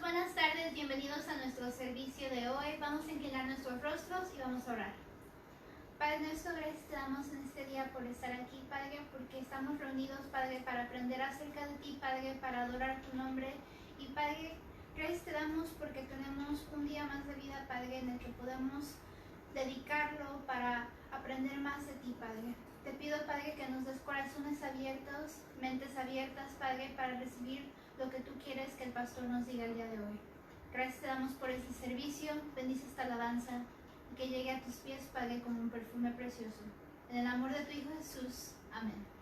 buenas tardes, bienvenidos a nuestro servicio de hoy. Vamos a inclinar nuestros rostros y vamos a orar. Padre nuestro, gracias te damos en este día por estar aquí, Padre, porque estamos reunidos, Padre, para aprender acerca de ti, Padre, para adorar tu nombre. Y Padre, gracias te damos porque tenemos un día más de vida, Padre, en el que podemos dedicarlo para aprender más de ti, Padre. Te pido, Padre, que nos des corazones abiertos, mentes abiertas, Padre, para recibir lo que tú quieres que el pastor nos diga el día de hoy. Gracias te damos por este servicio, bendice esta alabanza y que llegue a tus pies, Padre, como un perfume precioso. En el amor de tu Hijo Jesús. Amén.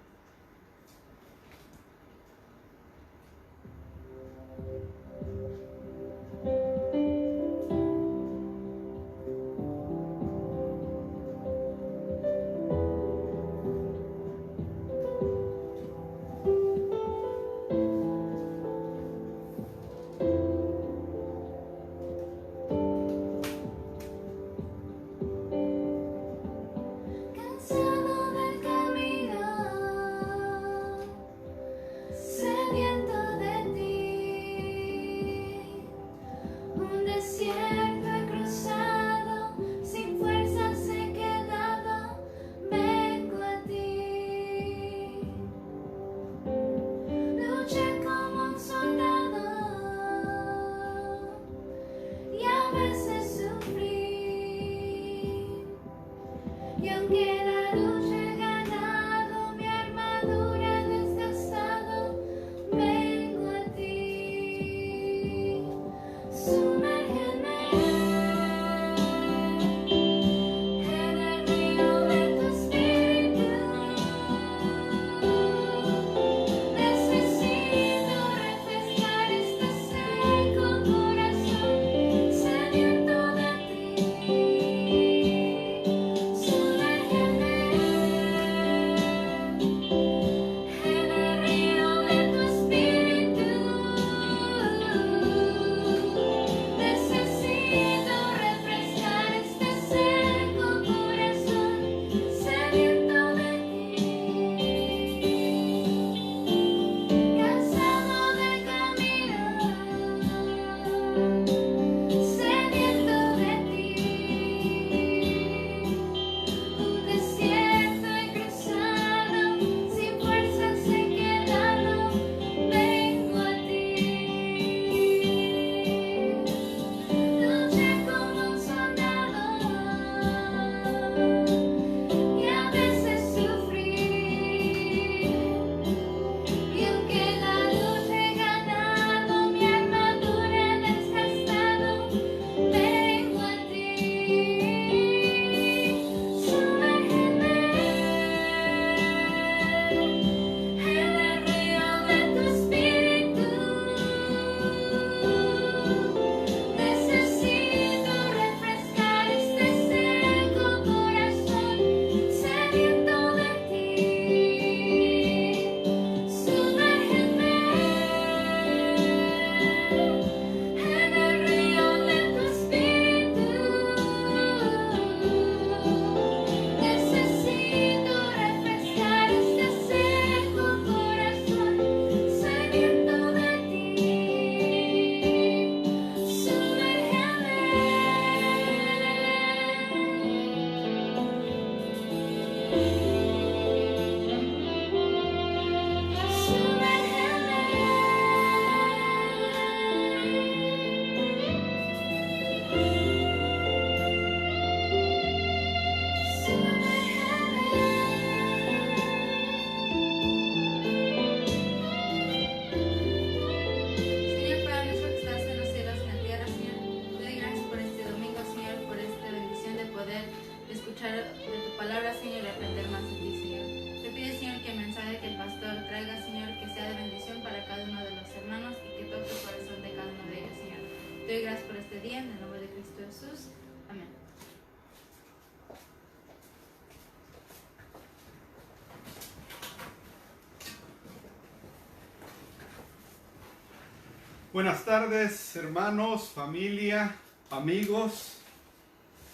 Buenas tardes, hermanos, familia, amigos.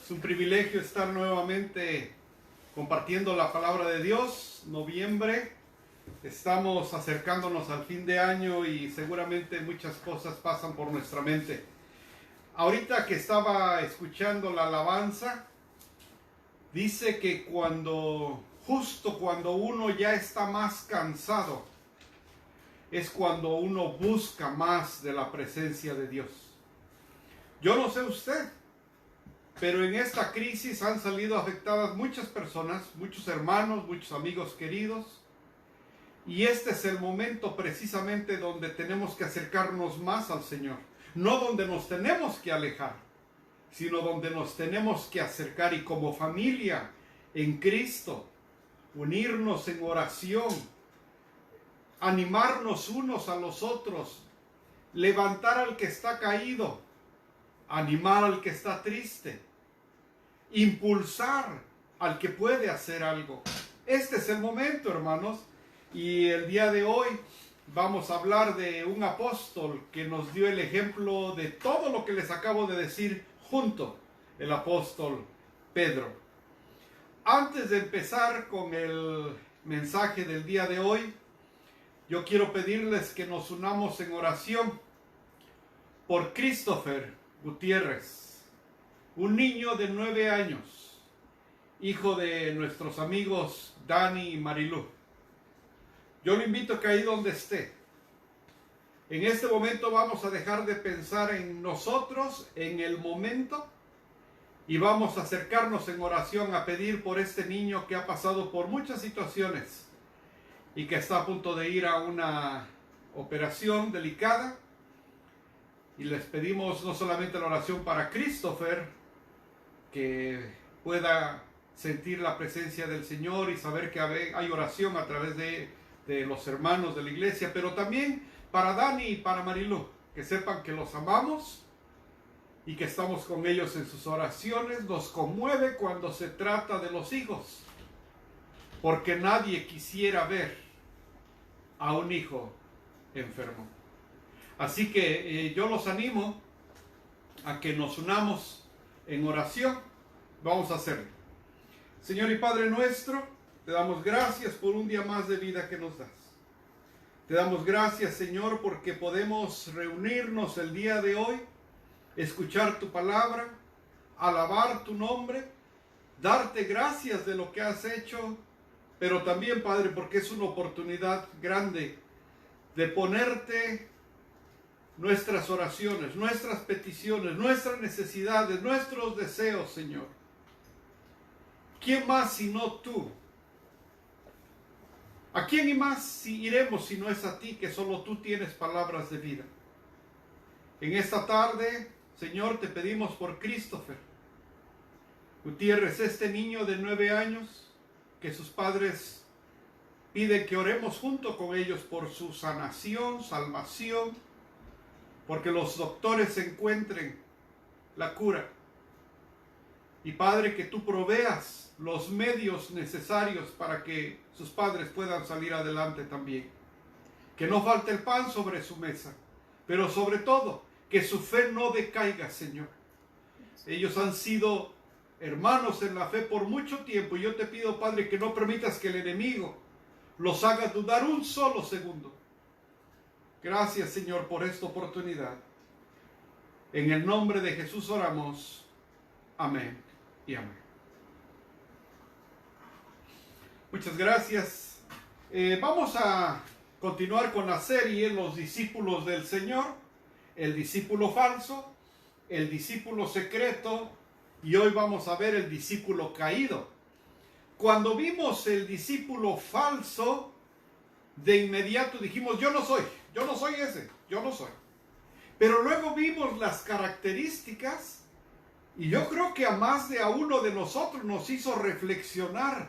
Es un privilegio estar nuevamente compartiendo la palabra de Dios. Noviembre, Estamos acercándonos al fin de año y seguramente muchas cosas pasan por nuestra mente. Ahorita que estaba escuchando la alabanza, dice que justo cuando uno ya está más cansado, es cuando uno busca más de la presencia de Dios. Yo no sé usted, pero en esta crisis han salido afectadas muchas personas, muchos hermanos, muchos amigos queridos. Y este es el momento precisamente donde tenemos que acercarnos más al Señor. No donde nos tenemos que alejar, sino donde nos tenemos que acercar y como familia en Cristo, unirnos en oración, animarnos unos a los otros, levantar al que está caído, animar al que está triste, impulsar al que puede hacer algo. Este es el momento, hermanos, y el día de hoy vamos a hablar de un apóstol que nos dio el ejemplo de todo lo que les acabo de decir junto, el apóstol Pedro. Antes de empezar con el mensaje del día de hoy, yo quiero pedirles que nos unamos en oración por Christopher Gutiérrez, un niño de 9 años, hijo de nuestros amigos Dani y Marilú. Yo lo invito a que ahí donde esté, en este momento vamos a dejar de pensar en nosotros, en el momento, y vamos a acercarnos en oración a pedir por este niño que ha pasado por muchas situaciones y que está a punto de ir a una operación delicada. Y les pedimos no solamente la oración para Christopher, que pueda sentir la presencia del Señor y saber que hay oración a través de los hermanos de la iglesia, pero también para Dani y para Marilú, que sepan que los amamos y que estamos con ellos en sus oraciones. Nos conmueve cuando se trata de los hijos, porque nadie quisiera ver a un hijo enfermo. Así que yo los animo a que nos unamos en oración. Vamos a hacerlo. Señor y Padre nuestro, te damos gracias por un día más de vida que nos das. Te damos gracias, Señor, porque podemos reunirnos el día de hoy, escuchar tu palabra, alabar tu nombre, darte gracias de lo que has hecho, pero también, Padre, porque es una oportunidad grande de ponerte nuestras oraciones, nuestras peticiones, nuestras necesidades, nuestros deseos, Señor. ¿Quién más sino tú? ¿A quién y más iremos si no es a ti, que solo tú tienes palabras de vida? En esta tarde, Señor, te pedimos por Christopher Gutiérrez, este niño de 9 años, que sus padres piden que oremos junto con ellos por su sanación, salvación, porque los doctores encuentren la cura. Y Padre, que tú proveas los medios necesarios para que sus padres puedan salir adelante también. Que no falte el pan sobre su mesa, pero sobre todo, que su fe no decaiga, Señor. Ellos han sido hermanos en la fe por mucho tiempo, y yo te pido, Padre, que no permitas que el enemigo los haga dudar un solo segundo. Gracias, Señor, por esta oportunidad. En el nombre de Jesús oramos. Amén y amén. Muchas gracias. Vamos a continuar con la serie Los discípulos del Señor, el discípulo falso, el discípulo secreto, y hoy vamos a ver el discípulo caído. Cuando vimos el discípulo falso, de inmediato dijimos, yo no soy ese, yo no soy. Pero luego vimos las características, y yo creo que a más de a uno de nosotros nos hizo reflexionar.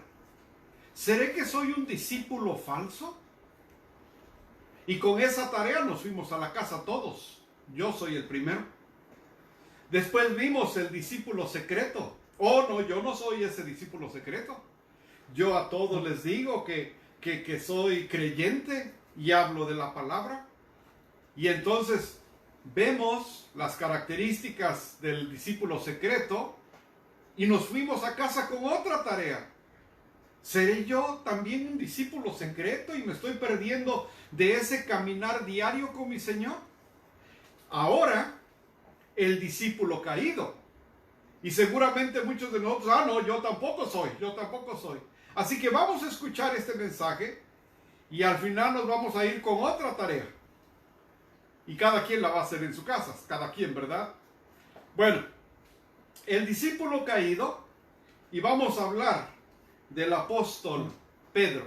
¿Seré que soy un discípulo falso? Y con esa tarea nos fuimos a la casa todos. Yo soy el primero. Después vimos el discípulo secreto. Oh, no, yo no soy ese discípulo secreto. Yo a todos les digo que soy creyente y hablo de la palabra. Y entonces vemos las características del discípulo secreto y nos fuimos a casa con otra tarea. ¿Seré yo también un discípulo secreto y me estoy perdiendo de ese caminar diario con mi Señor? Ahora, el discípulo caído. Y seguramente muchos de nosotros, no, yo tampoco soy. Así que vamos a escuchar este mensaje y al final nos vamos a ir con otra tarea. Y cada quien la va a hacer en su casa, cada quien, ¿verdad? Bueno, el discípulo caído, y vamos a hablar del apóstol Pedro.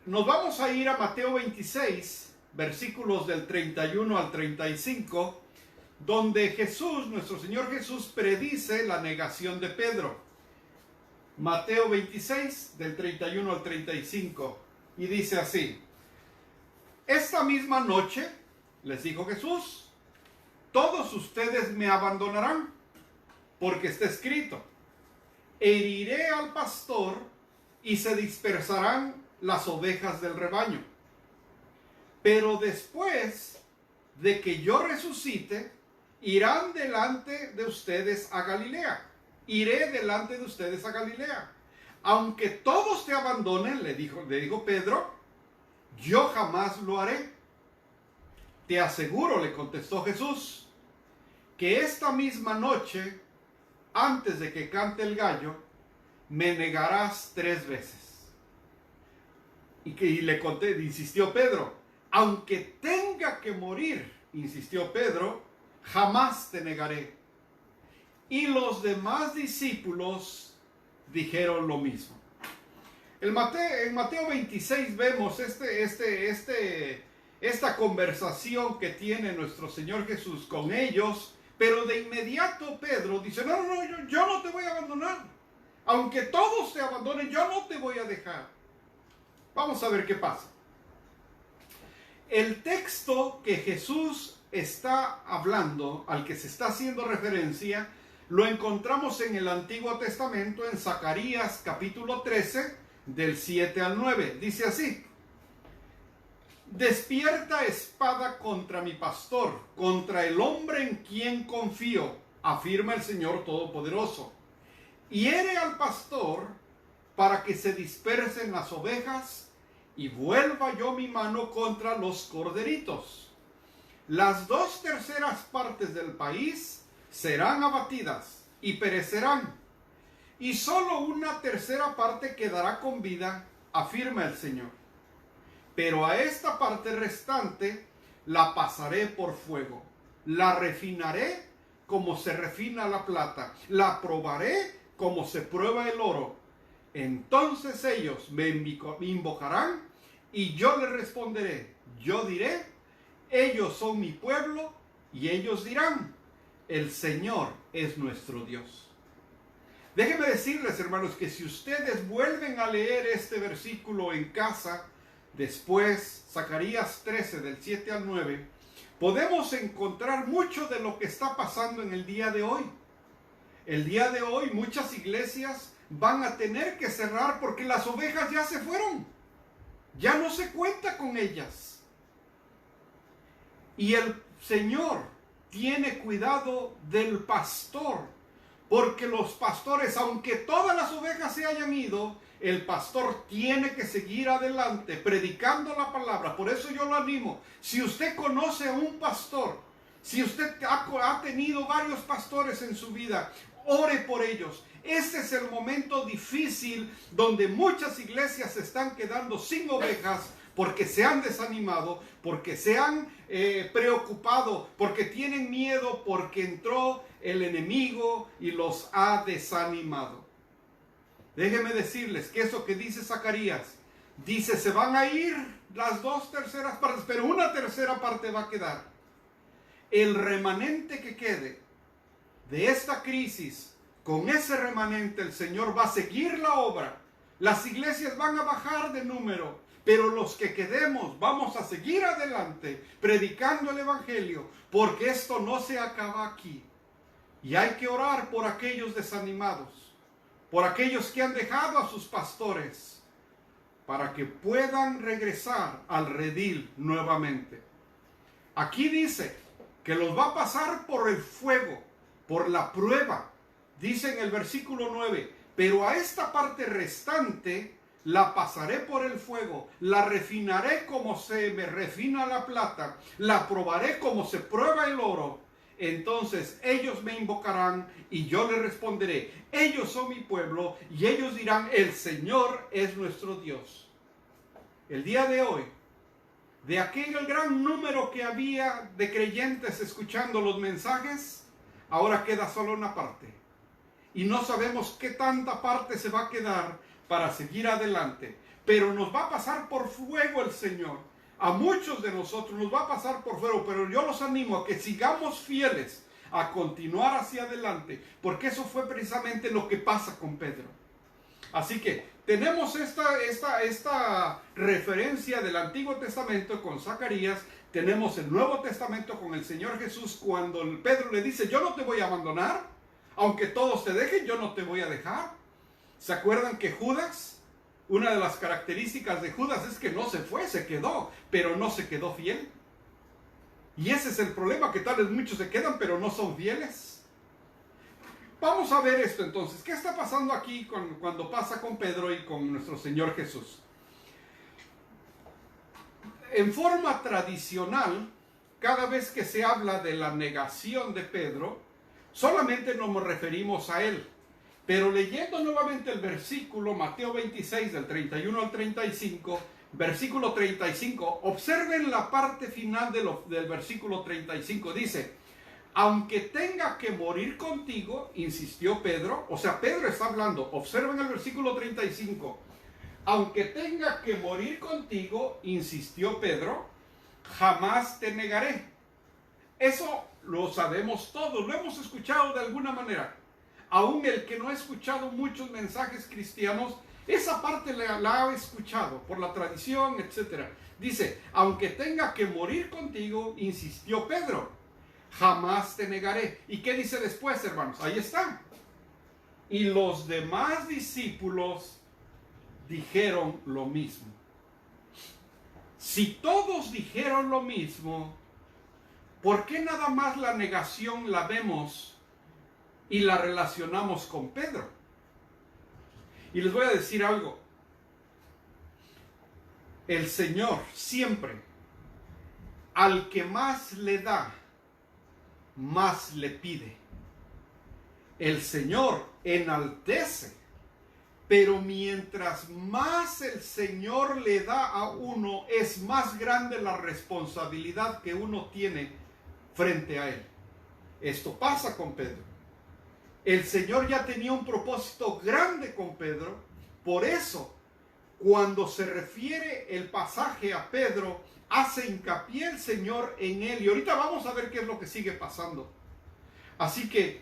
Nos vamos a ir a Mateo 26, versículos del 31 al 35, donde Jesús, nuestro Señor Jesús, predice la negación de Pedro. Mateo 26, del 31 al 35, y dice así: esta misma noche, les dijo Jesús, todos ustedes me abandonarán, porque está escrito, heriré al pastor y se dispersarán las ovejas del rebaño. Pero después de que yo resucite, irán delante de ustedes a Galilea. Iré delante de ustedes a Galilea. Aunque todos te abandonen, le dijo Pedro, yo jamás lo haré. Te aseguro, le contestó Jesús, que esta misma noche, antes de que cante el gallo, me negarás 3 veces. Y le insistió Pedro, aunque tenga que morir, insistió Pedro, jamás te negaré. Y los demás discípulos dijeron lo mismo. En Mateo 26 vemos esta conversación que tiene nuestro Señor Jesús con ellos, pero de inmediato Pedro dice, no, yo no te voy a abandonar. Aunque todos te abandonen, yo no te voy a dejar. Vamos a ver qué pasa. El texto que Jesús está hablando, al que se está haciendo referencia, lo encontramos en el Antiguo Testamento, en Zacarías capítulo 13, del 7 al 9. Dice así: despierta espada contra mi pastor, contra el hombre en quien confío, afirma el Señor Todopoderoso. Hiere al pastor para que se dispersen las ovejas y vuelva yo mi mano contra los corderitos. Las 2/3 partes del país serán abatidas y perecerán, y solo 1/3 parte quedará con vida, afirma el Señor. Pero a esta parte restante la pasaré por fuego, la refinaré como se refina la plata, la probaré como se prueba el oro. Entonces ellos me invocarán y yo les responderé. Yo diré, ellos son mi pueblo, y ellos dirán, el Señor es nuestro Dios. Déjenme decirles, hermanos, que si ustedes vuelven a leer este versículo en casa, después, Zacarías 13, del 7 al 9, podemos encontrar mucho de lo que está pasando en el día de hoy. El día de hoy muchas iglesias van a tener que cerrar porque las ovejas ya se fueron. Ya no se cuenta con ellas. Y el Señor tiene cuidado del pastor, porque los pastores, aunque todas las ovejas se hayan ido, el pastor tiene que seguir adelante predicando la palabra. Por eso yo lo animo. Si usted conoce a un pastor, si usted ha tenido varios pastores en su vida, ore por ellos. Este es el momento difícil donde muchas iglesias se están quedando sin ovejas porque se han desanimado, porque se han preocupado, porque tienen miedo, porque entró el enemigo y los ha desanimado. Déjenme decirles que eso que dice Zacarías, dice se van a ir las 2/3 partes, pero 1/3 parte va a quedar. El remanente que quede de esta crisis, con ese remanente el Señor va a seguir la obra. Las iglesias van a bajar de número, pero los que quedemos vamos a seguir adelante predicando el evangelio, porque esto no se acaba aquí. Y hay que orar por aquellos desanimados, por aquellos que han dejado a sus pastores, para que puedan regresar al redil nuevamente. Aquí dice que los va a pasar por el fuego, por la prueba. Dice en el versículo 9, pero a esta parte restante la pasaré por el fuego, la refinaré como se me refina la plata, la probaré como se prueba el oro. Entonces ellos me invocarán y yo les responderé. Ellos son mi pueblo y ellos dirán, el Señor es nuestro Dios. El día de hoy, de aquel gran número que había de creyentes escuchando los mensajes, ahora queda solo una parte. Y no sabemos qué tanta parte se va a quedar para seguir adelante. Pero nos va a pasar por fuego el Señor. A muchos de nosotros nos va a pasar por fuego, pero yo los animo a que sigamos fieles a continuar hacia adelante, porque eso fue precisamente lo que pasa con Pedro. Así que tenemos esta referencia del Antiguo Testamento con Zacarías, tenemos el Nuevo Testamento con el Señor Jesús, cuando Pedro le dice, yo no te voy a abandonar, aunque todos te dejen, yo no te voy a dejar. ¿Se acuerdan que Judas? Una de las características de Judas es que no se fue, se quedó, pero no se quedó fiel. Y ese es el problema, que tal vez muchos se quedan, pero no son fieles. Vamos a ver esto entonces. ¿Qué está pasando aquí cuando pasa con Pedro y con nuestro Señor Jesús? En forma tradicional, cada vez que se habla de la negación de Pedro, solamente nos referimos a él. Pero leyendo nuevamente el versículo, Mateo 26, del 31 al 35, versículo 35, observen la parte final del versículo 35, dice, aunque tenga que morir contigo, insistió Pedro, o sea, Pedro está hablando, observen el versículo 35, aunque tenga que morir contigo, insistió Pedro, jamás te negaré. Eso lo sabemos todos, lo hemos escuchado de alguna manera. Aún el que no ha escuchado muchos mensajes cristianos, esa parte la ha escuchado por la tradición, etc. Dice, aunque tenga que morir contigo, insistió Pedro, jamás te negaré. ¿Y qué dice después, hermanos? Ahí está. Y los demás discípulos dijeron lo mismo. Si todos dijeron lo mismo, ¿por qué nada más la negación la vemos y la relacionamos con Pedro? Y les voy a decir algo. El Señor siempre, al que más le da, más le pide. El Señor enaltece, pero mientras más el Señor le da a uno, es más grande la responsabilidad que uno tiene frente a Él. Esto pasa con Pedro. El Señor ya tenía un propósito grande con Pedro, por eso cuando se refiere el pasaje a Pedro, hace hincapié el Señor en él. Y ahorita vamos a ver qué es lo que sigue pasando. Así que,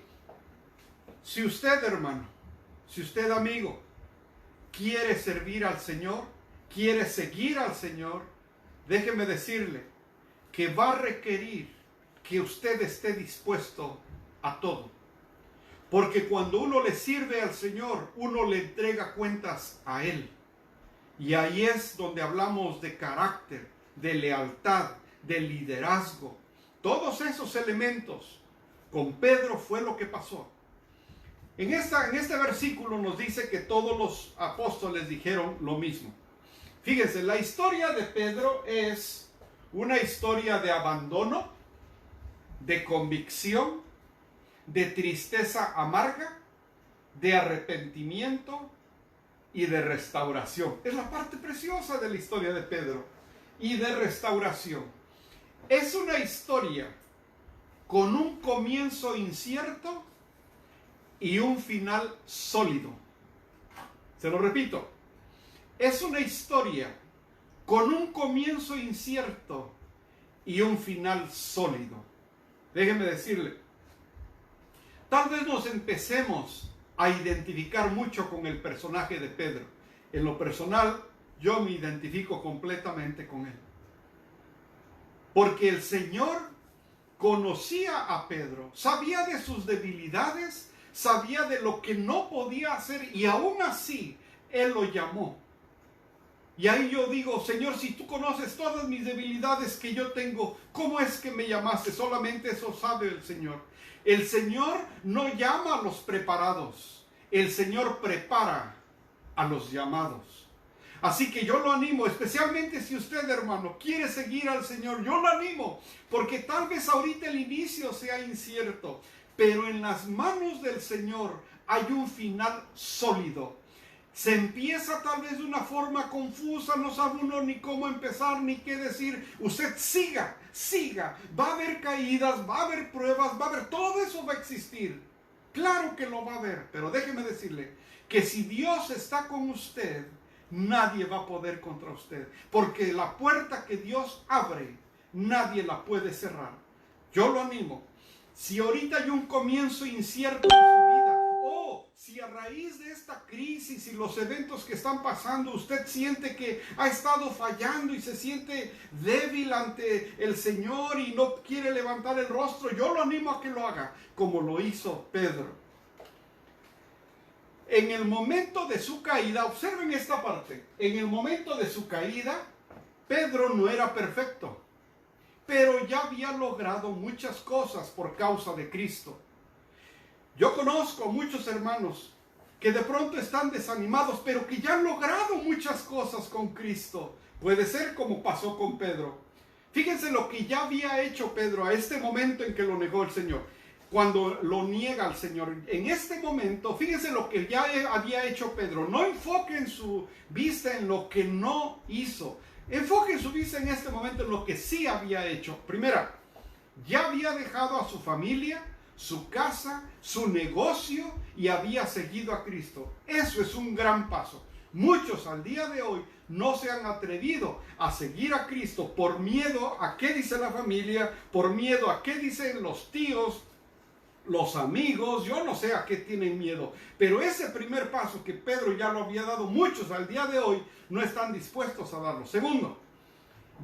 si usted, hermano, si usted, amigo, quiere servir al Señor, quiere seguir al Señor, déjeme decirle que va a requerir que usted esté dispuesto a todo. Porque cuando uno le sirve al Señor, uno le entrega cuentas a Él. Y ahí es donde hablamos de carácter, de lealtad, de liderazgo. Todos esos elementos con Pedro fue lo que pasó. En este versículo nos dice que todos los apóstoles dijeron lo mismo. Fíjense, la historia de Pedro es una historia de abandono, de convicción, de tristeza amarga, de arrepentimiento y de restauración. Es la parte preciosa de la historia de Pedro. Y de restauración. Es una historia con un comienzo incierto y un final sólido. Se lo repito. Es una historia con un comienzo incierto y un final sólido. Déjenme decirle, tal vez nos empecemos a identificar mucho con el personaje de Pedro. En lo personal, yo me identifico completamente con él. Porque el Señor conocía a Pedro, sabía de sus debilidades, sabía de lo que no podía hacer y aún así Él lo llamó. Y ahí yo digo, Señor, si tú conoces todas mis debilidades que yo tengo, ¿cómo es que me llamaste? Solamente eso sabe el Señor. El Señor no llama a los preparados. el Señor prepara a los llamados. Así que yo lo animo, especialmente si usted, hermano, quiere seguir al Señor, yo lo animo, porque tal vez ahorita el inicio sea incierto, pero en las manos del Señor hay un final sólido. Se empieza tal vez de una forma confusa, no sabe uno ni cómo empezar ni qué decir. Usted siga, va a haber caídas, va a haber pruebas, va a haber, todo eso va a existir. Claro que lo va a haber, pero déjeme decirle que si Dios está con usted, nadie va a poder contra usted, porque la puerta que Dios abre, nadie la puede cerrar. Yo lo animo. Si ahorita hay un comienzo incierto en su vida, o si a raíz de esta crisis y los eventos que están pasando, usted siente que ha estado fallando y se siente débil ante el Señor y no quiere levantar el rostro, yo lo animo a que lo haga, como lo hizo Pedro. En el momento de su caída, observen esta parte, en el momento de su caída, Pedro no era perfecto, pero ya había logrado muchas cosas por causa de Cristo. Yo conozco muchos hermanos que de pronto están desanimados, pero que ya han logrado muchas cosas con Cristo. Puede ser como pasó con Pedro. Fíjense lo que ya había hecho Pedro a este momento en que lo negó el Señor. Cuando lo niega al Señor, en este momento, fíjense lo que ya había hecho Pedro. No enfoquen su vista en lo que no hizo. Enfoquen su vista en este momento en lo que sí había hecho. Primera, ya había dejado a su familia, su casa, su negocio y había seguido a Cristo. Eso es un gran paso. Muchos al día de hoy no se han atrevido a seguir a Cristo por miedo a qué dice la familia, por miedo a qué dicen los tíos, los amigos, yo no sé a qué tienen miedo, pero ese primer paso que Pedro ya lo había dado, muchos al día de hoy no están dispuestos a darlo. Segundo,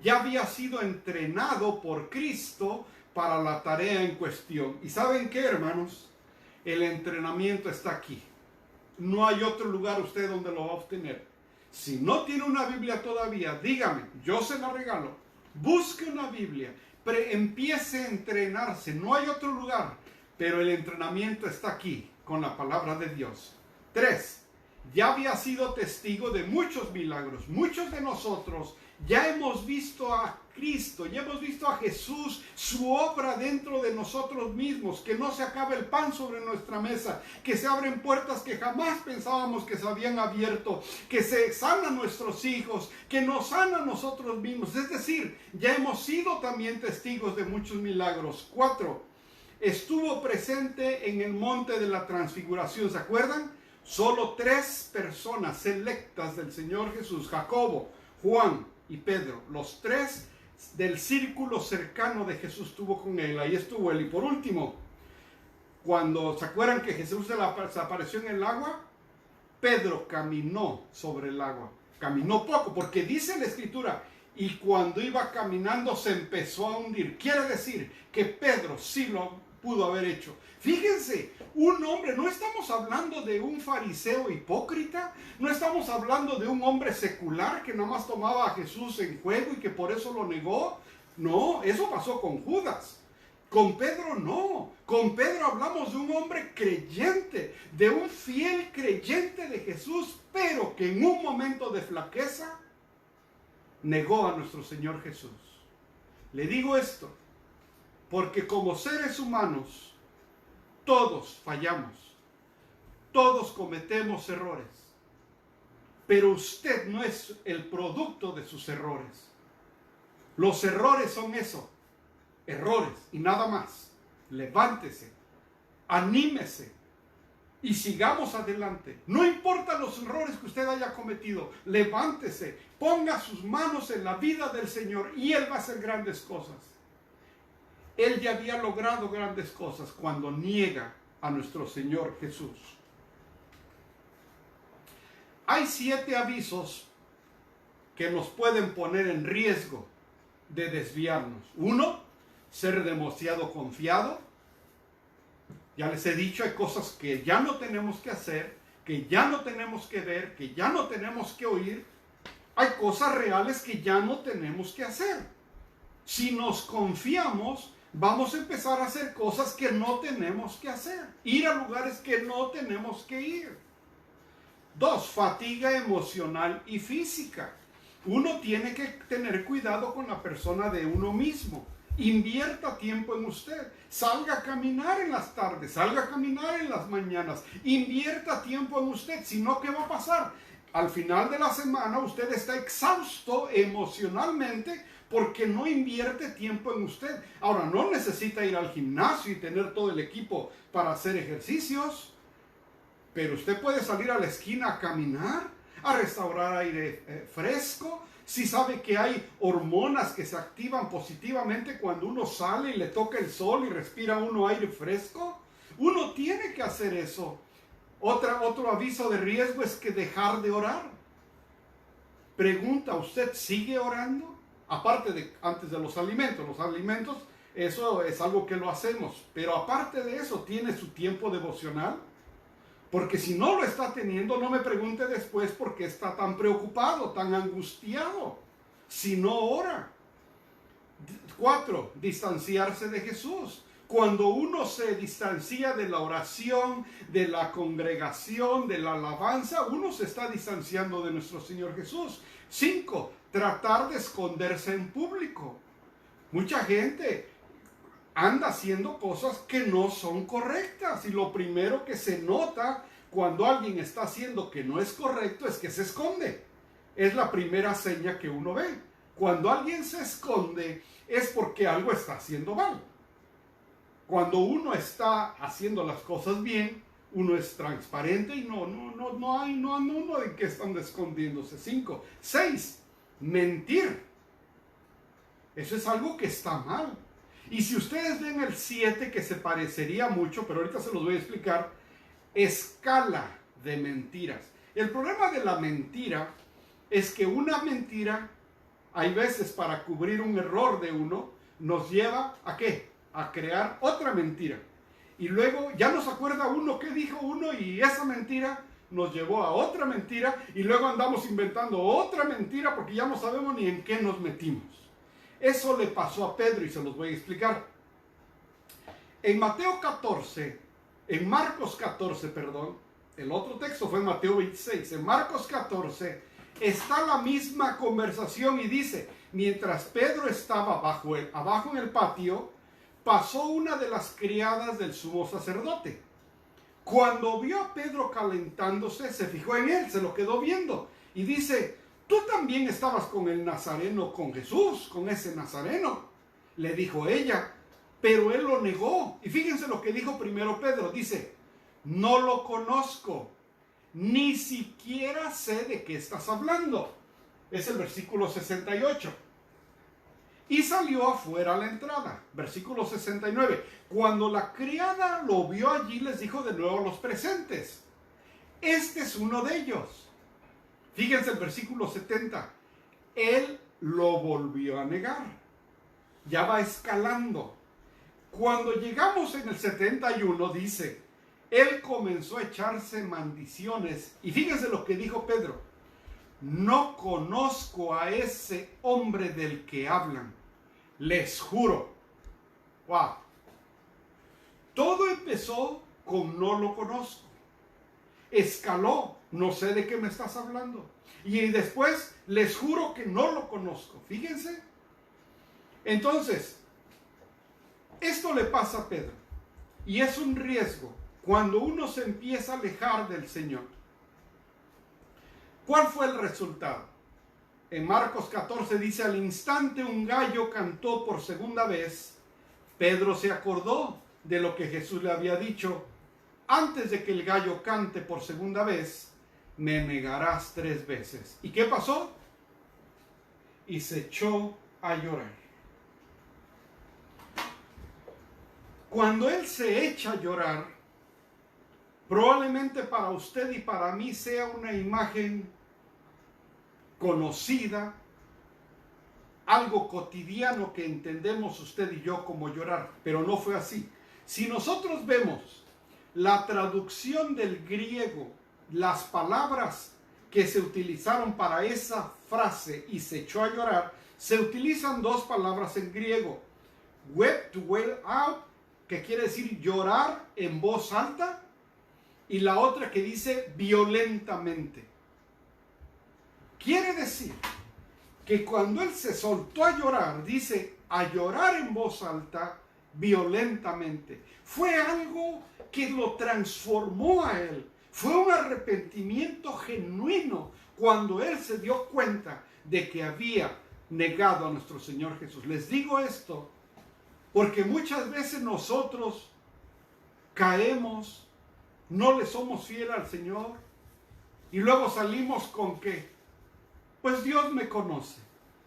ya había sido entrenado por Cristo para la tarea en cuestión. ¿Y saben qué, hermanos? El entrenamiento está aquí. No hay otro lugar usted donde lo va a obtener. Si no tiene una Biblia todavía, dígame, yo se la regalo. Busque una Biblia, empiece a entrenarse. No hay otro lugar. Pero el entrenamiento está aquí, con la palabra de Dios. 3. Ya había sido testigo de muchos milagros. Muchos de nosotros ya hemos visto a Cristo, ya hemos visto a Jesús, su obra dentro de nosotros mismos, que no se acaba el pan sobre nuestra mesa, que se abren puertas que jamás pensábamos que se habían abierto, que se sanan nuestros hijos, que nos sanan nosotros mismos. Es decir, ya hemos sido también testigos de muchos milagros. 4. Estuvo presente en el monte de la transfiguración. ¿Se acuerdan? Solo 3 personas selectas del Señor Jesús, Jacobo, Juan y Pedro. Los 3 del círculo cercano de Jesús estuvo con él. Ahí estuvo él. Y por último, cuando se acuerdan que Jesús se apareció en el agua, Pedro caminó sobre el agua. Caminó poco, porque dice la Escritura, y cuando iba caminando se empezó a hundir. Quiere decir que Pedro sí lo pudo haber hecho. Fíjense, un hombre, no estamos hablando de un fariseo hipócrita, no estamos hablando de un hombre secular que nada más tomaba a Jesús en juego y que por eso lo negó. No, eso pasó con Judas. Con Pedro no. Con Pedro hablamos de un hombre creyente, de un fiel creyente de Jesús, pero que en un momento de flaqueza negó a nuestro Señor Jesús. Le digo esto porque como seres humanos todos fallamos, todos cometemos errores, pero usted no es el producto de sus errores. Los errores son eso, errores y nada más. Levántese, anímese y sigamos adelante. No importa los errores que usted haya cometido, levántese, ponga sus manos en la vida del Señor y Él va a hacer grandes cosas. Él ya había logrado grandes cosas cuando niega a nuestro Señor Jesús. Hay 7 avisos que nos pueden poner en riesgo de desviarnos. 1, ser demasiado confiado. Ya les he dicho, hay cosas que ya no tenemos que hacer, que ya no tenemos que ver, que ya no tenemos que oír. Hay cosas reales que ya no tenemos que hacer. Si nos confiamos, vamos a empezar a hacer cosas que no tenemos que hacer. Ir a lugares que no tenemos que ir. 2, fatiga emocional y física. Uno tiene que tener cuidado con la persona de uno mismo. Invierta tiempo en usted. Salga a caminar en las tardes, salga a caminar en las mañanas. Invierta tiempo en usted. Si no, ¿qué va a pasar? Al final de la semana usted está exhausto emocionalmente porque no invierte tiempo en usted. Ahora, no necesita ir al gimnasio y tener todo el equipo para hacer ejercicios, pero usted puede salir a la esquina a caminar, a restaurar aire fresco. Si sabe que hay hormonas que se activan positivamente cuando uno sale y le toca el sol y respira uno aire fresco, uno tiene que hacer eso. Otro aviso de riesgo es que dejar de orar. Pregunta, ¿usted sigue orando? Aparte de antes de los alimentos. Los alimentos, eso es algo que lo hacemos. Pero aparte de eso, ¿tiene su tiempo devocional? Porque si no lo está teniendo, no me pregunte después por qué está tan preocupado, tan angustiado, si no ora. 4, distanciarse de Jesús. Cuando uno se distancia de la oración, de la congregación, de la alabanza, uno se está distanciando de nuestro Señor Jesús. 5, tratar de esconderse en público. Mucha gente anda haciendo cosas que no son correctas, y lo primero que se nota cuando alguien está haciendo que no es correcto es que se esconde. Es la primera seña que uno ve. Cuando alguien se esconde es porque algo está haciendo mal. Cuando uno está haciendo las cosas bien, uno es transparente y no hay de qué están escondiéndose. 5, 6, mentir. Eso es algo que está mal. Y si ustedes ven el 7, que se parecería mucho, pero ahorita se los voy a explicar, escala de mentiras. El problema de la mentira es que una mentira, hay veces para cubrir un error de uno, nos lleva ¿a qué? A crear otra mentira. Y luego ya nos acuerda uno qué dijo uno, y esa mentira nos llevó a otra mentira, y luego andamos inventando otra mentira porque ya no sabemos ni en qué nos metimos. Eso le pasó a Pedro y se los voy a explicar. En Marcos 14, perdón, el otro texto fue en Mateo 26, en Marcos 14 está la misma conversación y dice, mientras Pedro estaba abajo en el patio, pasó una de las criadas del sumo sacerdote. Cuando vio a Pedro calentándose, se fijó en él, se lo quedó viendo y dice, tú también estabas con el Nazareno, con Jesús, con ese Nazareno, le dijo ella, pero él lo negó. Y fíjense lo que dijo primero Pedro, dice, no lo conozco, ni siquiera sé de qué estás hablando. Es el versículo 68. Y salió afuera a la entrada, versículo 69. Cuando la criada lo vio allí, les dijo de nuevo a los presentes, este es uno de ellos. Fíjense el versículo 70. Él lo volvió a negar. Ya va escalando. Cuando llegamos en el 71, dice, él comenzó a echarse maldiciones. Y fíjense lo que dijo Pedro. No conozco a ese hombre del que hablan. Les juro. Wow. Todo empezó con no lo conozco. Escaló, no sé de qué me estás hablando. Y después, les juro que no lo conozco. Fíjense. Entonces, esto le pasa a Pedro. Y es un riesgo cuando uno se empieza a alejar del Señor. ¿Cuál fue el resultado? En Marcos 14 dice, al instante un gallo cantó por segunda vez. Pedro se acordó de lo que Jesús le había dicho. Antes de que el gallo cante por segunda vez, me negarás 3 veces. ¿Y qué pasó? Y se echó a llorar. Cuando él se echa a llorar, probablemente para usted y para mí sea una imagen conocida, algo cotidiano que entendemos usted y yo como llorar, pero no fue así. Si nosotros vemos la traducción del griego, las palabras que se utilizaron para esa frase y se echó a llorar, se utilizan 2 palabras en griego. wept to wail out, que quiere decir llorar en voz alta, y la otra que dice violentamente. Quiere decir que cuando él se soltó a llorar, dice a llorar en voz alta, violentamente. Fue algo que lo transformó a él. Fue un arrepentimiento genuino cuando él se dio cuenta de que había negado a nuestro Señor Jesús. Les digo esto porque muchas veces nosotros caemos, no le somos fieles al Señor y luego salimos con que, pues Dios me conoce,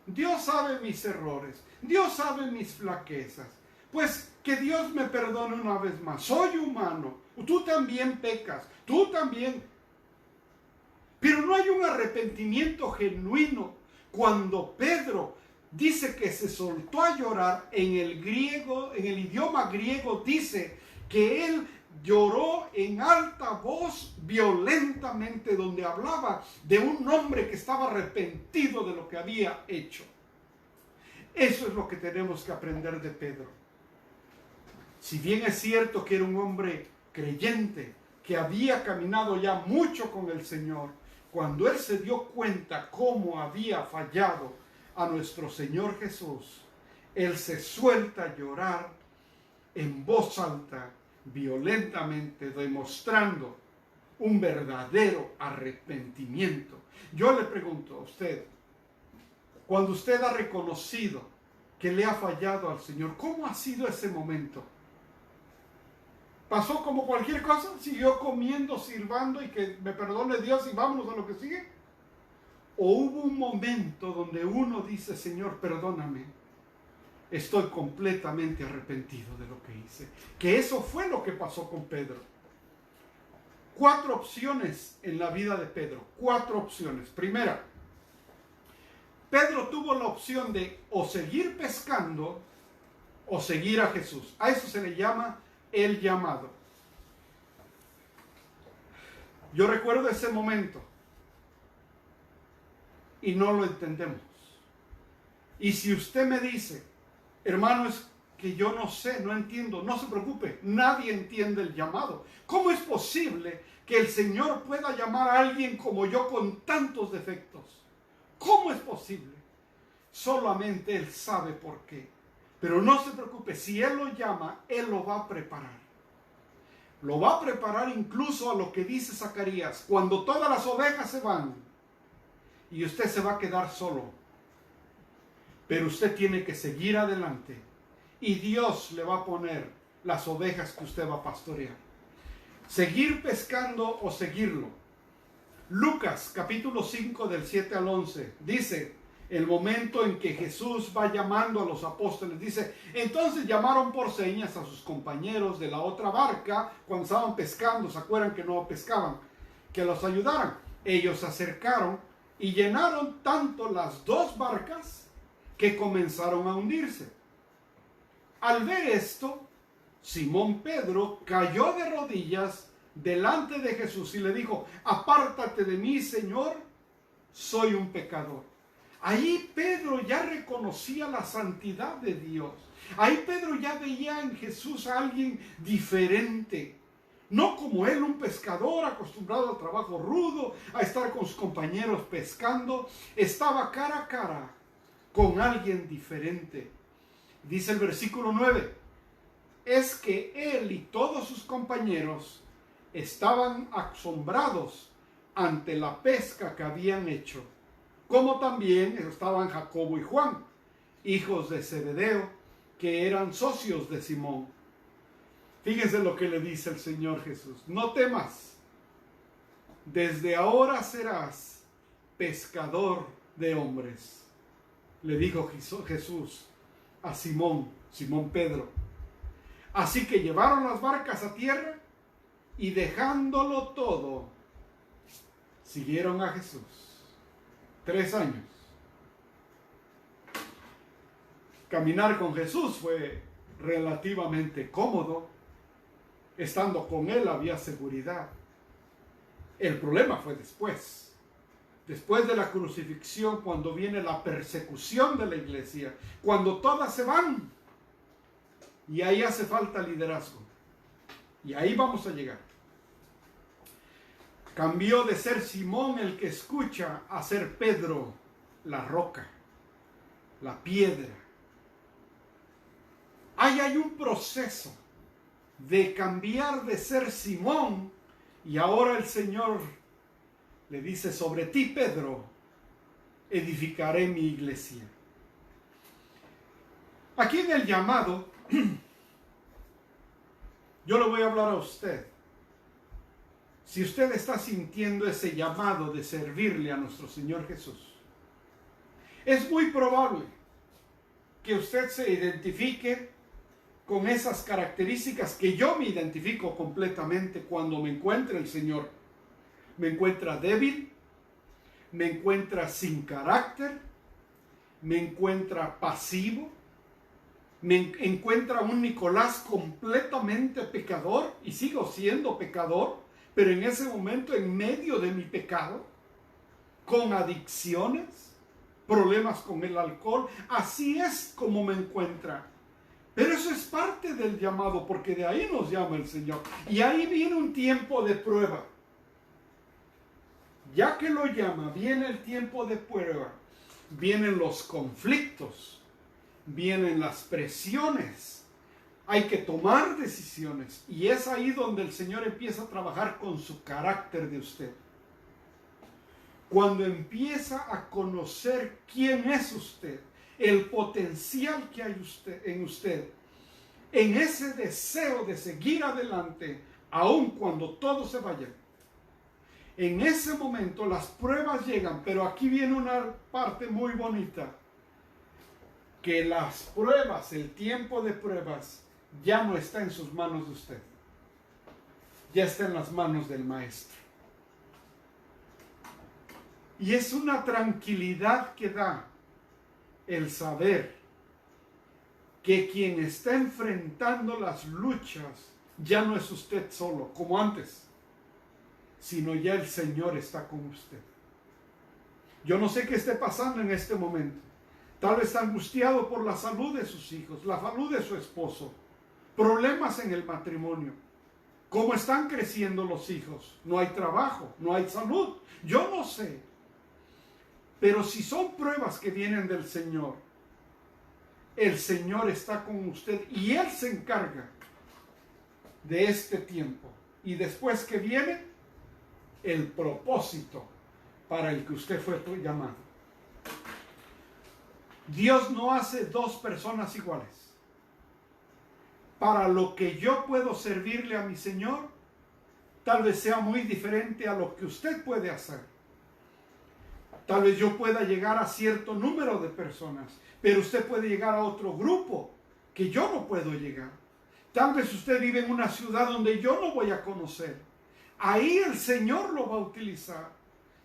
Dios sabe mis errores, Dios sabe mis flaquezas, pues que Dios me perdone una vez más, soy humano, tú también pecas, tú también. Pero no hay un arrepentimiento genuino. Cuando Pedro dice que se soltó a llorar, en el griego, en el idioma griego dice que él lloró en alta voz violentamente, donde hablaba de un hombre que estaba arrepentido de lo que había hecho. Eso es lo que tenemos que aprender de Pedro. Si bien es cierto que era un hombre creyente, que había caminado ya mucho con el Señor, cuando él se dio cuenta cómo había fallado a nuestro Señor Jesús, él se suelta a llorar en voz alta, violentamente, demostrando un verdadero arrepentimiento. Yo le pregunto a usted, cuando usted ha reconocido que le ha fallado al Señor, ¿cómo ha sido ese momento? ¿Pasó como cualquier cosa? ¿Siguió comiendo, sirvando y que me perdone Dios y vámonos a lo que sigue? ¿O hubo un momento donde uno dice, Señor, perdóname, estoy completamente arrepentido de lo que hice? Que eso fue lo que pasó con Pedro. 4 opciones en la vida de Pedro, 4 opciones. Primera, Pedro tuvo la opción de o seguir pescando o seguir a Jesús. A eso se le llama el llamado. Yo recuerdo ese momento y no lo entendemos. Y si usted me dice, hermano, es que yo no sé, no entiendo, no se preocupe, nadie entiende el llamado. ¿Cómo es posible que el Señor pueda llamar a alguien como yo con tantos defectos? ¿Cómo es posible? Solamente Él sabe por qué. Pero no se preocupe, si Él lo llama, Él lo va a preparar. Lo va a preparar incluso a lo que dice Zacarías, cuando todas las ovejas se van y usted se va a quedar solo. Pero usted tiene que seguir adelante y Dios le va a poner las ovejas que usted va a pastorear. Seguir pescando o seguirlo. Lucas capítulo 5 del 7 al 11 dice, el momento en que Jesús va llamando a los apóstoles, dice, entonces llamaron por señas a sus compañeros de la otra barca cuando estaban pescando, ¿se acuerdan que no pescaban? Que los ayudaran. Ellos se acercaron y llenaron tanto las 2 barcas que comenzaron a hundirse. Al ver esto, Simón Pedro cayó de rodillas delante de Jesús y le dijo, apártate de mí, Señor, soy un pecador. Ahí Pedro ya reconocía la santidad de Dios. Ahí Pedro ya veía en Jesús a alguien diferente. No como él, un pescador acostumbrado al trabajo rudo, a estar con sus compañeros pescando. Estaba cara a cara con alguien diferente. Dice el versículo 9, es que él y todos sus compañeros estaban asombrados ante la pesca que habían hecho, como también estaban Jacobo y Juan, hijos de Zebedeo, que eran socios de Simón. Fíjense lo que le dice el Señor Jesús, no temas, desde ahora serás pescador de hombres, le dijo Jesús a Simón Pedro. Así que llevaron las barcas a tierra y dejándolo todo, siguieron a Jesús. 3 años. Caminar con Jesús fue relativamente cómodo. Estando con Él había seguridad. El problema fue después. Después de la crucifixión, cuando viene la persecución de la iglesia, cuando todas se van. Y ahí hace falta liderazgo. Y ahí vamos a llegar. Cambió de ser Simón el que escucha a ser Pedro la roca, la piedra. Ahí hay un proceso de cambiar de ser Simón y ahora el Señor le dice: sobre ti, Pedro, edificaré mi iglesia. Aquí en el llamado, yo le voy a hablar a usted. Si usted está sintiendo ese llamado de servirle a nuestro Señor Jesús, es muy probable que usted se identifique con esas características que yo me identifico completamente cuando me encuentra el Señor. Me encuentra débil, me encuentra sin carácter, me encuentra pasivo, me encuentra un Nicolás completamente pecador y sigo siendo pecador, pero en ese momento en medio de mi pecado, con adicciones, problemas con el alcohol, así es como me encuentra. Pero eso es parte del llamado, porque de ahí nos llama el Señor. Y ahí viene un tiempo de prueba. Ya que lo llama, viene el tiempo de prueba. Vienen los conflictos, vienen las presiones. Hay que tomar decisiones. Y es ahí donde el Señor empieza a trabajar con su carácter de usted. Cuando empieza a conocer quién es usted, el potencial que hay en usted, en ese deseo de seguir adelante, aun cuando todo se vaya. En ese momento las pruebas llegan, pero aquí viene una parte muy bonita, que las pruebas, el tiempo de pruebas, ya no está en sus manos de usted, ya está en las manos del Maestro. Y es una tranquilidad que da el saber que quien está enfrentando las luchas ya no es usted solo, como antes, sino ya el Señor está con usted. Yo no sé qué esté pasando en este momento. Tal vez está angustiado por la salud de sus hijos, la salud de su esposo, problemas en el matrimonio. ¿Cómo están creciendo los hijos? No hay trabajo, no hay salud. Yo no sé. Pero si son pruebas que vienen del Señor, el Señor está con usted y Él se encarga de este tiempo. Y después que viene, el propósito para el que usted fue llamado. Dios no hace dos personas iguales. Para lo que yo puedo servirle a mi Señor, tal vez sea muy diferente a lo que usted puede hacer. Tal vez yo pueda llegar a cierto número de personas, pero usted puede llegar a otro grupo que yo no puedo llegar. Tal vez usted vive en una ciudad donde yo no voy a conocer. Ahí el Señor lo va a utilizar.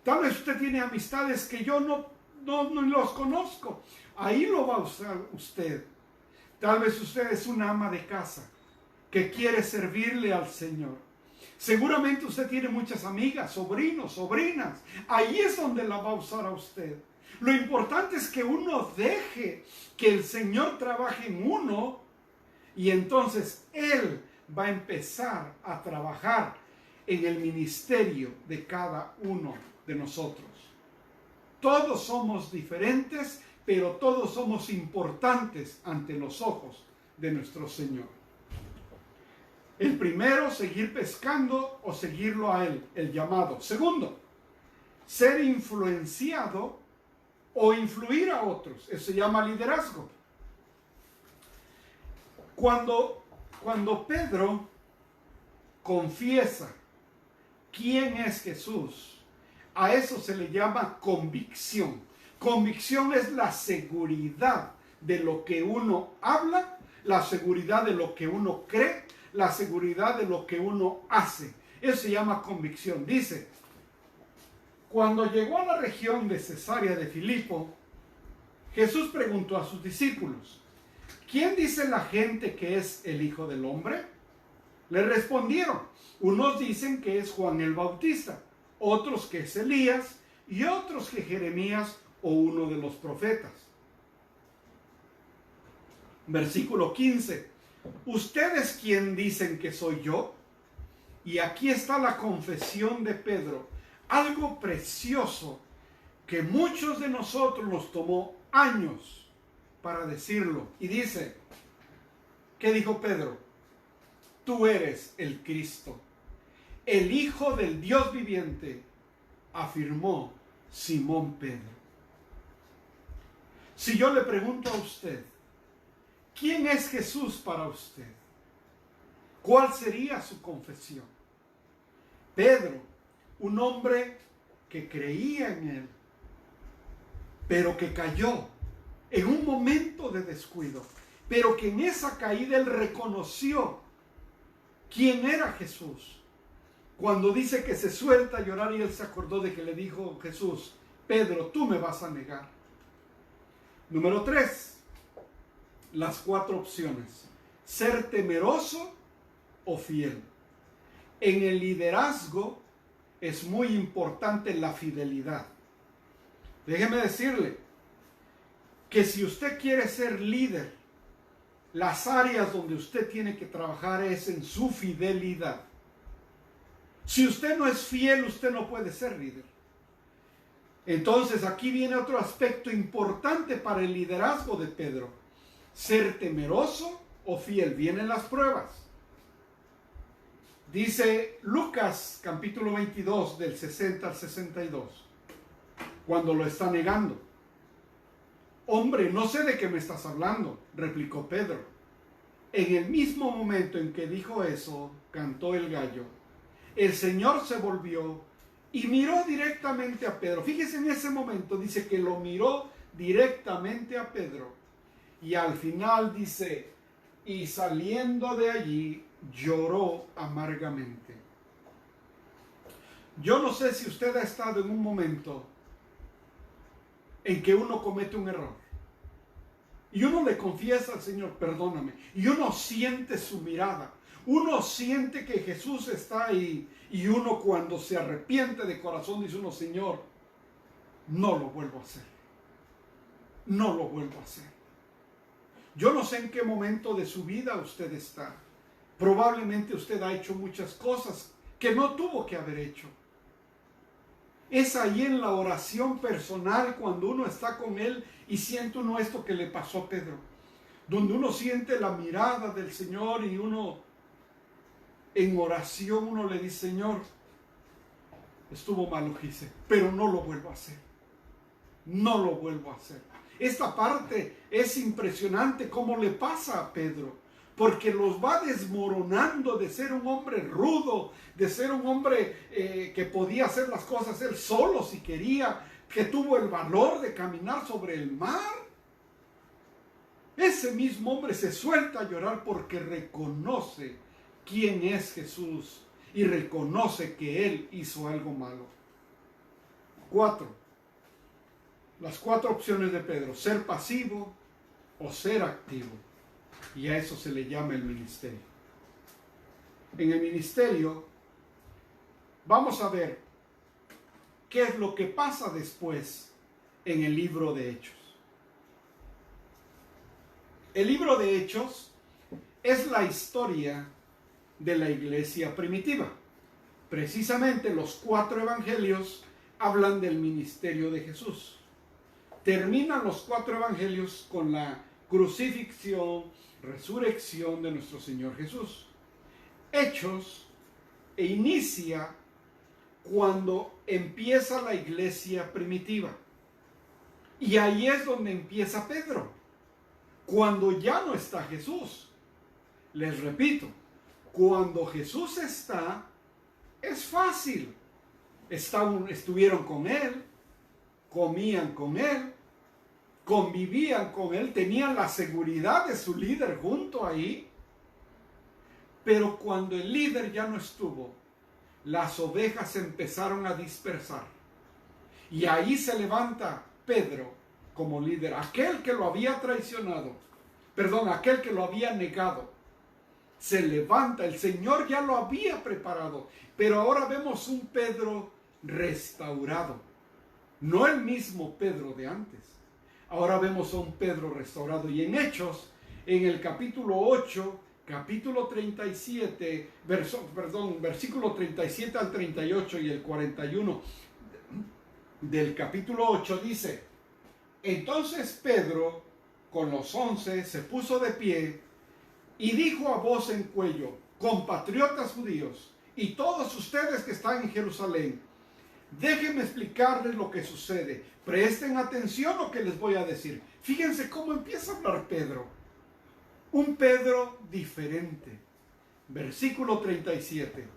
Tal vez usted tiene amistades que yo no los conozco. Ahí lo va a usar usted. Tal vez usted es una ama de casa que quiere servirle al Señor. Seguramente usted tiene muchas amigas, sobrinos, sobrinas. Ahí es donde la va a usar a usted. Lo importante es que uno deje que el Señor trabaje en uno y entonces Él va a empezar a trabajar en el ministerio de cada uno de nosotros. Todos somos diferentes, pero todos somos importantes ante los ojos de nuestro Señor. El primero, seguir pescando o seguirlo a Él, el llamado. Segundo, ser influenciado o influir a otros. Eso se llama liderazgo. Cuando Pedro confiesa quién es Jesús, a eso se le llama convicción. Convicción es la seguridad de lo que uno habla, la seguridad de lo que uno cree, la seguridad de lo que uno hace. Eso se llama convicción. Dice, cuando llegó a la región de Cesarea de Filipo, Jesús preguntó a sus discípulos, ¿quién dice la gente que es el Hijo del Hombre? Le respondieron, unos dicen que es Juan el Bautista, otros que es Elías y otros que Jeremías o uno de los profetas. Versículo 15. ¿ustedes quién dicen que soy yo? Y aquí está la confesión de Pedro, algo precioso que muchos de nosotros nos tomó años para decirlo. Y dice, ¿qué dijo Pedro? Tú eres el Cristo, el Hijo del Dios viviente, afirmó Simón Pedro. Si yo le pregunto a usted, ¿quién es Jesús para usted? ¿Cuál sería su confesión? Pedro, un hombre que creía en él, pero que cayó en un momento de descuido, pero que en esa caída él reconoció quién era Jesús. Cuando dice que se suelta a llorar y él se acordó de que le dijo Jesús, Pedro, tú me vas a negar. Número 3, las 4 opciones. Ser temeroso o fiel. En el liderazgo es muy importante la fidelidad. Déjeme decirle que si usted quiere ser líder, las áreas donde usted tiene que trabajar es en su fidelidad. Si usted no es fiel, usted no puede ser líder. Entonces aquí viene otro aspecto importante para el liderazgo de Pedro. Ser temeroso o fiel. Vienen las pruebas. Dice Lucas capítulo 22 del 60 al 62, cuando lo está negando. Hombre, no sé de qué me estás hablando, replicó Pedro. En el mismo momento en que dijo eso, cantó el gallo. El Señor se volvió y miró directamente a Pedro. Fíjese, en ese momento dice que lo miró directamente a Pedro. Y al final dice, y saliendo de allí, lloró amargamente. Yo no sé si usted ha estado en un momento en que uno comete un error. Y uno le confiesa al Señor, perdóname. Y uno siente su mirada. Uno siente que Jesús está ahí. Y uno cuando se arrepiente de corazón dice uno, Señor, no lo vuelvo a hacer. No lo vuelvo a hacer. Yo no sé en qué momento de su vida usted está. Probablemente usted ha hecho muchas cosas que no tuvo que haber hecho. Es ahí en la oración personal cuando uno está con Él y siente uno esto que le pasó a Pedro. Donde uno siente la mirada del Señor y uno en oración uno le dice, Señor, estuvo mal lo que hice, pero no lo vuelvo a hacer. No lo vuelvo a hacer. Esta parte es impresionante cómo le pasa a Pedro, porque los va desmoronando de ser un hombre rudo, de ser un hombre que podía hacer las cosas él solo si quería, que tuvo el valor de caminar sobre el mar. Ese mismo hombre se suelta a llorar porque reconoce quién es Jesús y reconoce que él hizo algo malo. 4. Las 4 opciones de Pedro: ser pasivo o ser activo. Y a eso se le llama el ministerio. En el ministerio vamos a ver qué es lo que pasa después en el libro de Hechos. El libro de Hechos es la historia de la iglesia primitiva. Precisamente los 4 evangelios hablan del ministerio de Jesús. Terminan los 4 evangelios con la crucifixión, resurrección de nuestro Señor Jesús. Hechos inicia cuando empieza la iglesia primitiva. Y ahí es donde empieza Pedro, cuando ya no está Jesús. Les repito, cuando Jesús está, es fácil. Estuvieron con Él, comían con Él, convivían con Él, tenían la seguridad de su líder junto ahí. Pero cuando el líder ya no estuvo, las ovejas se empezaron a dispersar. Y ahí se levanta Pedro como líder, aquel que lo había traicionado, aquel que lo había negado. Se levanta, el Señor ya lo había preparado, pero ahora vemos un Pedro restaurado. No el mismo Pedro de antes. Ahora vemos a un Pedro restaurado. Y en Hechos, en el capítulo 8, capítulo 37, versículo 37 al 38 y el 41 del capítulo 8 dice: entonces Pedro con los 11 se puso de pie y dijo a voz en cuello: compatriotas judíos y todos ustedes que están en Jerusalén, déjenme explicarles lo que sucede. Presten atención a lo que les voy a decir. Fíjense cómo empieza a hablar Pedro. Un Pedro diferente. Versículo 37.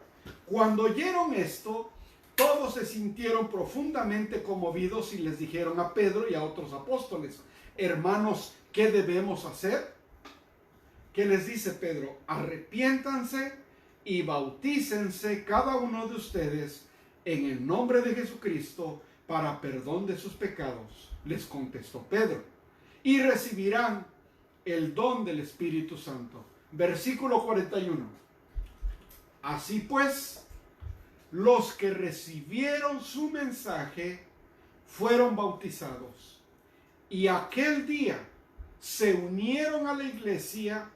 Cuando oyeron esto, todos se sintieron profundamente conmovidos y les dijeron a Pedro y a otros apóstoles: hermanos, ¿qué debemos hacer? ¿Qué les dice Pedro? Arrepiéntanse y bautícense cada uno de ustedes en el nombre de Jesucristo para perdón de sus pecados. Les contestó Pedro: y recibirán el don del Espíritu Santo. Versículo 41. Así pues, los que recibieron su mensaje fueron bautizados, y aquel día se unieron a la iglesia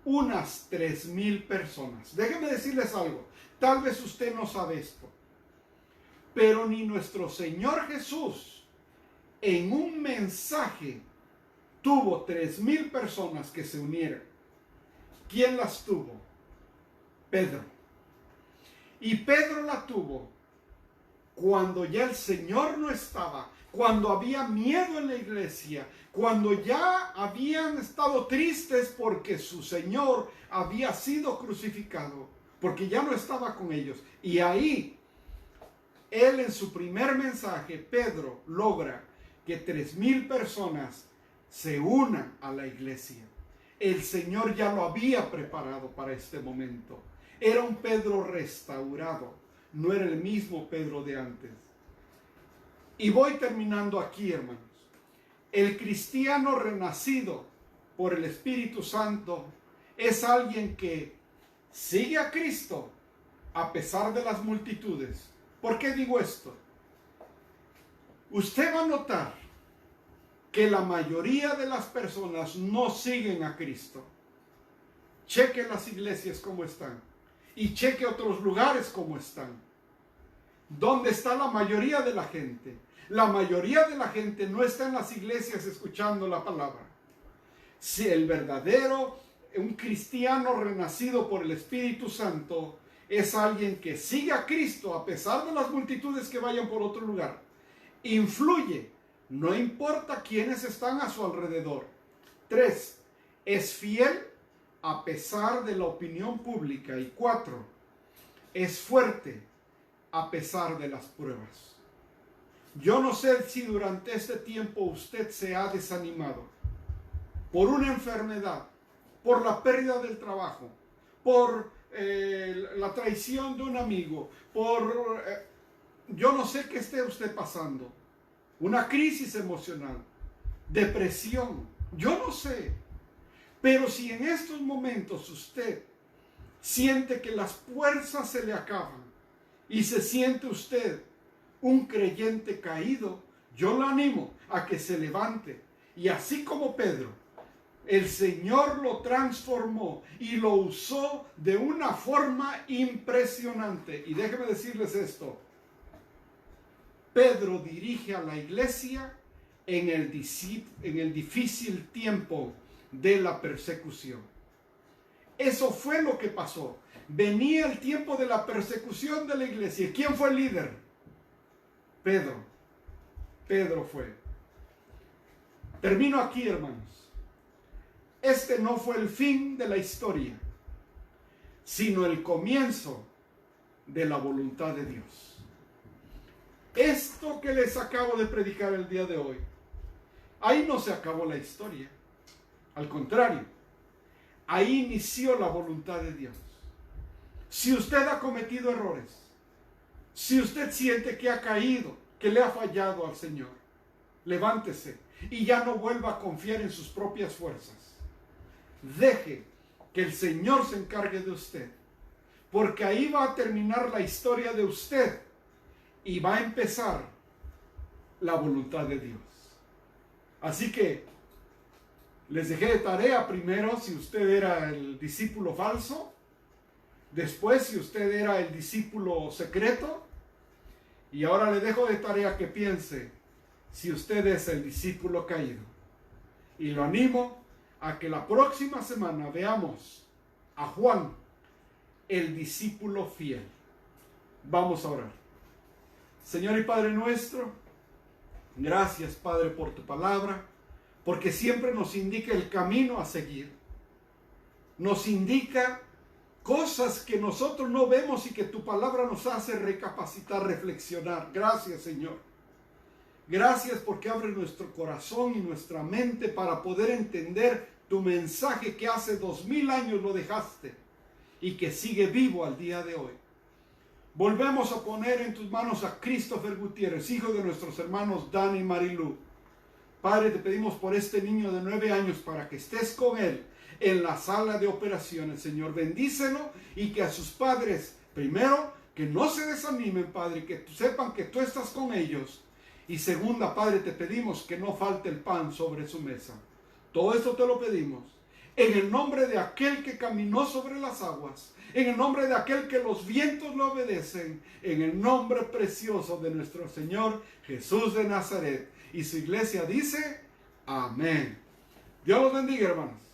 unas 3,000 personas. Déjenme decirles algo, tal vez usted no sabe esto, pero ni nuestro Señor Jesús en un mensaje tuvo 3,000 personas que se unieran. ¿Quién las tuvo? Pedro. Y Pedro la tuvo cuando ya el Señor no estaba, cuando había miedo en la iglesia, cuando ya habían estado tristes porque su Señor había sido crucificado, porque ya no estaba con ellos. Y ahí, él en su primer mensaje, Pedro, logra que 3,000 personas se unan a la iglesia. El Señor ya lo había preparado para este momento. Era un Pedro restaurado, no era el mismo Pedro de antes. Y voy terminando aquí, hermanos. El cristiano renacido por el Espíritu Santo es alguien que sigue a Cristo a pesar de las multitudes. ¿Por qué digo esto? Usted va a notar que la mayoría de las personas no siguen a Cristo. Cheque las iglesias como están y cheque otros lugares como están. ¿Dónde está la mayoría de la gente? La mayoría de la gente no está en las iglesias escuchando la palabra. Si el verdadero, un cristiano renacido por el Espíritu Santo, es alguien que sigue a Cristo a pesar de las multitudes que vayan por otro lugar. Influye, no importa quiénes están a su alrededor. 3, es fiel a pesar de la opinión pública. Y 4, es fuerte a pesar de las pruebas. Yo no sé si durante este tiempo usted se ha desanimado por una enfermedad, por la pérdida del trabajo, por la traición de un amigo, por yo no sé qué esté usted pasando, una crisis emocional, depresión, yo no sé. Pero si en estos momentos usted siente que las fuerzas se le acaban y se siente usted un creyente caído, yo lo animo a que se levante y así como Pedro, el Señor lo transformó y lo usó de una forma impresionante. Y déjenme decirles esto: Pedro dirige a la iglesia en el difícil tiempo de la persecución. Eso fue lo que pasó. Venía el tiempo de la persecución de la iglesia. ¿Quién fue el líder? Pedro. Pedro fue. Termino aquí, hermanos. Este no fue el fin de la historia, sino el comienzo de la voluntad de Dios. Esto que les acabo de predicar el día de hoy, ahí no se acabó la historia. Al contrario, ahí inició la voluntad de Dios. Si usted ha cometido errores, si usted siente que ha caído, que le ha fallado al Señor, levántese y ya no vuelva a confiar en sus propias fuerzas. Deje que el Señor se encargue de usted, porque ahí va a terminar la historia de usted y va a empezar la voluntad de Dios. Así que Les dejé de tarea primero si usted era el discípulo falso, después si usted era el discípulo secreto, y ahora le dejo de tarea que piense si usted es el discípulo caído. Y lo animo a que la próxima semana veamos a Juan, el discípulo fiel. Vamos a orar. Señor y Padre nuestro, gracias, Padre, por tu palabra, porque siempre nos indica el camino a seguir. Nos indica cosas que nosotros no vemos y que tu palabra nos hace recapacitar, reflexionar. Gracias, Señor. Gracias porque abres nuestro corazón y nuestra mente para poder entender tu mensaje que hace 2000 años lo dejaste y que sigue vivo al día de hoy. Volvemos a poner en tus manos a Christopher Gutiérrez, hijo de nuestros hermanos Dan y Marilu. Padre, te pedimos por este niño de 9 años para que estés con él en la sala de operaciones, Señor. Bendícelo y que a sus padres, primero, que no se desanimen, Padre, que sepan que tú estás con ellos. Y segunda, Padre, te pedimos que no falte el pan sobre su mesa. Todo esto te lo pedimos en el nombre de aquel que caminó sobre las aguas, en el nombre de aquel que los vientos lo obedecen, en el nombre precioso de nuestro Señor Jesús de Nazaret. Y su iglesia dice, amén. Dios los bendiga, hermanos.